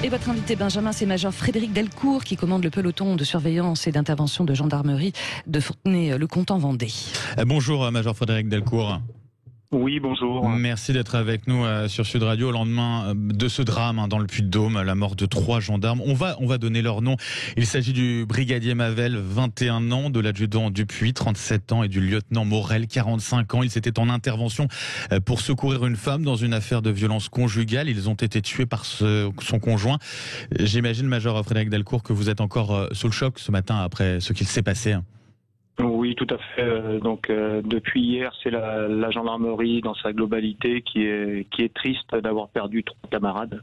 Et votre invité Benjamin, c'est Major Frédéric Delcourt qui commande le peloton de surveillance et d'intervention de gendarmerie de Fontenay-le-Comte en Vendée. Bonjour Major Frédéric Delcourt. Oui, bonjour. Merci d'être avec nous sur Sud Radio au lendemain de ce drame dans le Puy-de-Dôme, la mort de 3 gendarmes. On va donner leur nom. Il s'agit du brigadier Mavel, 21 ans, de l'adjudant Dupuis, 37 ans, et du lieutenant Morel, 45 ans. Ils étaient en intervention pour secourir une femme dans une affaire de violence conjugale. Ils ont été tués par son conjoint. J'imagine, Major Frédéric Delcourt, que vous êtes encore sous le choc ce matin après ce qu'il s'est passé. Oui, tout à fait. Donc depuis hier, c'est la gendarmerie dans sa globalité qui est triste d'avoir perdu 3 camarades.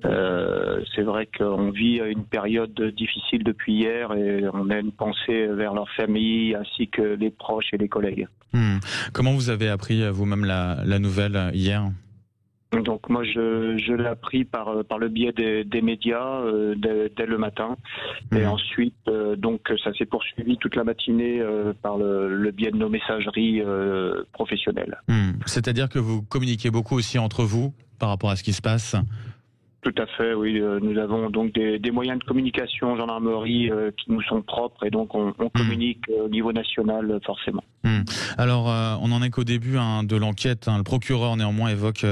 C'est vrai qu'on vit une période difficile depuis hier et on a une pensée vers leur famille ainsi que les proches et les collègues. Comment vous avez appris vous-même la nouvelle hier ? Donc moi je l'ai appris par le biais des médias dès le matin et ensuite donc ça s'est poursuivi toute la matinée par le biais de nos messageries professionnelles. C'est-à-dire que vous communiquez beaucoup aussi entre vous par rapport à ce qui se passe ? Tout à fait, oui. Nous avons donc des moyens de communication en gendarmerie qui nous sont propres et donc on communique au niveau national forcément. Alors, on en est qu'au début de l'enquête. Le procureur néanmoins évoque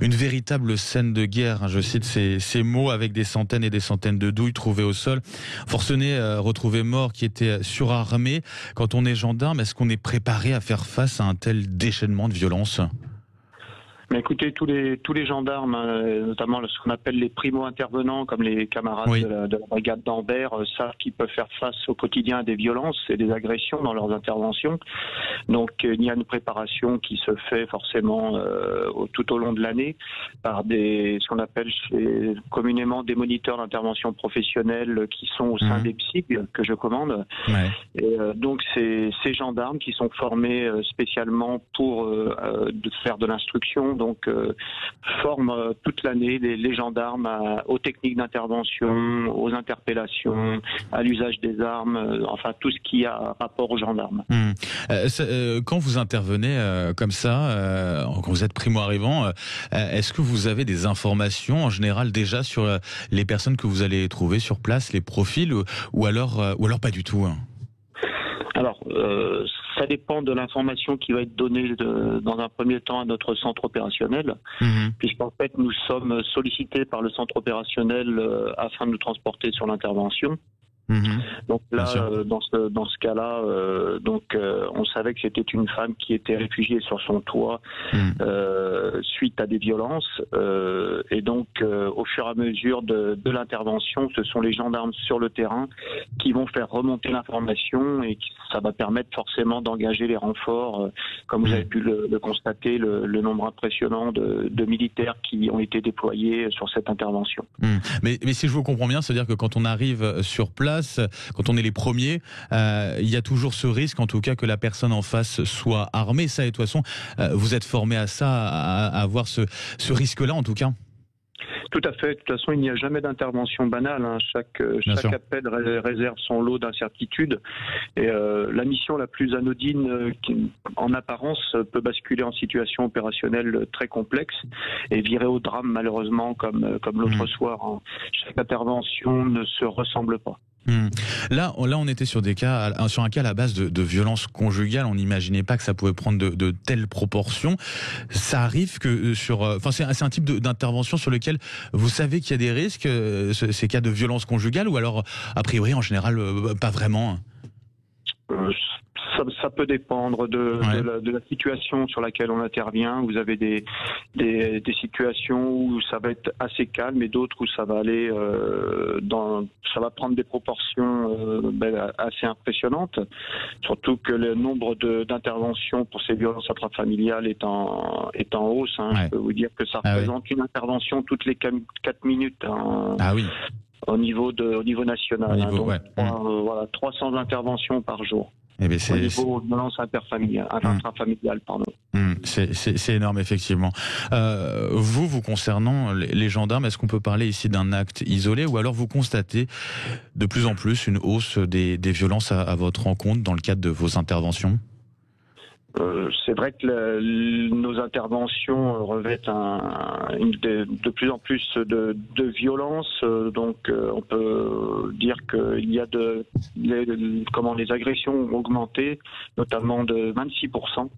une véritable scène de guerre. Je cite ces mots, avec des centaines et des centaines de douilles trouvées au sol. Forcenés retrouvés morts qui étaient surarmés. Quand on est gendarme, est-ce qu'on est préparé à faire face à un tel déchaînement de violence ? Mais écoutez, tous les gendarmes, notamment ce qu'on appelle les primo-intervenants, comme les camarades de la brigade d'Ambert, savent qu'ils peuvent faire face au quotidien à des violences et des agressions dans leurs interventions. Donc il y a une préparation qui se fait forcément tout au long de l'année par ce qu'on appelle communément des moniteurs d'intervention professionnelle qui sont au sein des PSIG que je commande. Et donc ces gendarmes qui sont formés spécialement pour faire de l'instruction, donc forment toute l'année les gendarmes aux techniques d'intervention, aux interpellations, à l'usage des armes, enfin tout ce qui a rapport aux gendarmes. Quand vous intervenez comme ça, quand vous êtes primo-arrivant, est-ce que vous avez des informations en général déjà sur les personnes que vous allez trouver sur place, les profils, ou alors pas du tout ? Alors, ça dépend de l'information qui va être donnée dans un premier temps à notre centre opérationnel, puisqu'en fait nous sommes sollicités par le centre opérationnel afin de nous transporter sur l'intervention. Donc là, dans ce cas-là, on savait que c'était une femme qui était réfugiée sur son toit suite à des violences, et donc au fur et à mesure de l'intervention, ce sont les gendarmes sur le terrain qui vont faire remonter l'information et ça va permettre forcément d'engager les renforts, comme vous avez pu le constater, le nombre impressionnant de militaires qui ont été déployés sur cette intervention. Mais si je vous comprends bien, c'est-à-dire que quand on arrive sur place, quand on est les premiers, il y a toujours ce risque, en tout cas, que la personne en face soit armée. Ça, et de toute façon, vous êtes formé à ça, à avoir ce risque-là, en tout cas. Tout à fait. De toute façon, il n'y a jamais d'intervention banale. Chaque appel réserve son lot d'incertitudes. Et la mission la plus anodine, qui en apparence peut basculer en situation opérationnelle très complexe et virer au drame, malheureusement, comme l'autre soir. Chaque intervention ne se ressemble pas. Là, on était sur un cas à la base de violence conjugale. On n'imaginait pas que ça pouvait prendre de telles proportions. Ça arrive que c'est un type d'intervention sur lequel vous savez qu'il y a des risques, ces cas de violence conjugale, ou alors a priori en général pas vraiment. Ça peut dépendre de la situation sur laquelle on intervient. Vous avez des situations où ça va être assez calme et d'autres où ça va aller ça va prendre des proportions assez impressionnantes. Surtout que le nombre d'interventions pour ces violences intrafamiliales est en hausse. Je peux vous dire que ça représente une intervention toutes les 4 minutes. Au niveau national. 300 interventions par jour. Au niveau de violence intrafamiliale, pardon. C'est énorme, effectivement. Vous concernant les gendarmes, est-ce qu'on peut parler ici d'un acte isolé, ou alors vous constatez de plus en plus une hausse des violences à votre rencontre dans le cadre de vos interventions ? C'est vrai que nos interventions revêtent de plus en plus de violence, donc on peut dire qu'il y a les agressions ont augmenté, notamment de 26%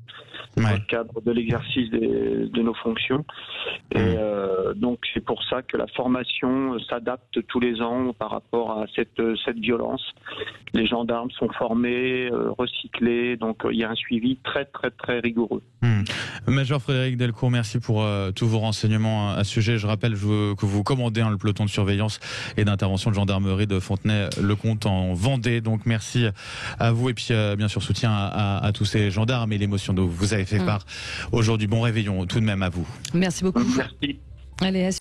dans le cadre de l'exercice de nos fonctions. Et donc c'est pour ça que la formation s'adapte tous les ans par rapport à cette violence. Les gendarmes sont formés, recyclés, donc il y a un suivi très rigoureux. Major Frédéric Delcourt, merci pour tous vos renseignements à ce sujet. Je rappelle que vous commandez le peloton de surveillance et d'intervention de gendarmerie de Fontenay-le-Comte en Vendée. Donc merci à vous et puis bien sûr soutien à tous ces gendarmes et l'émotion dont vous avez fait part aujourd'hui. Bon réveillon tout de même à vous. Merci beaucoup. Merci. Allez,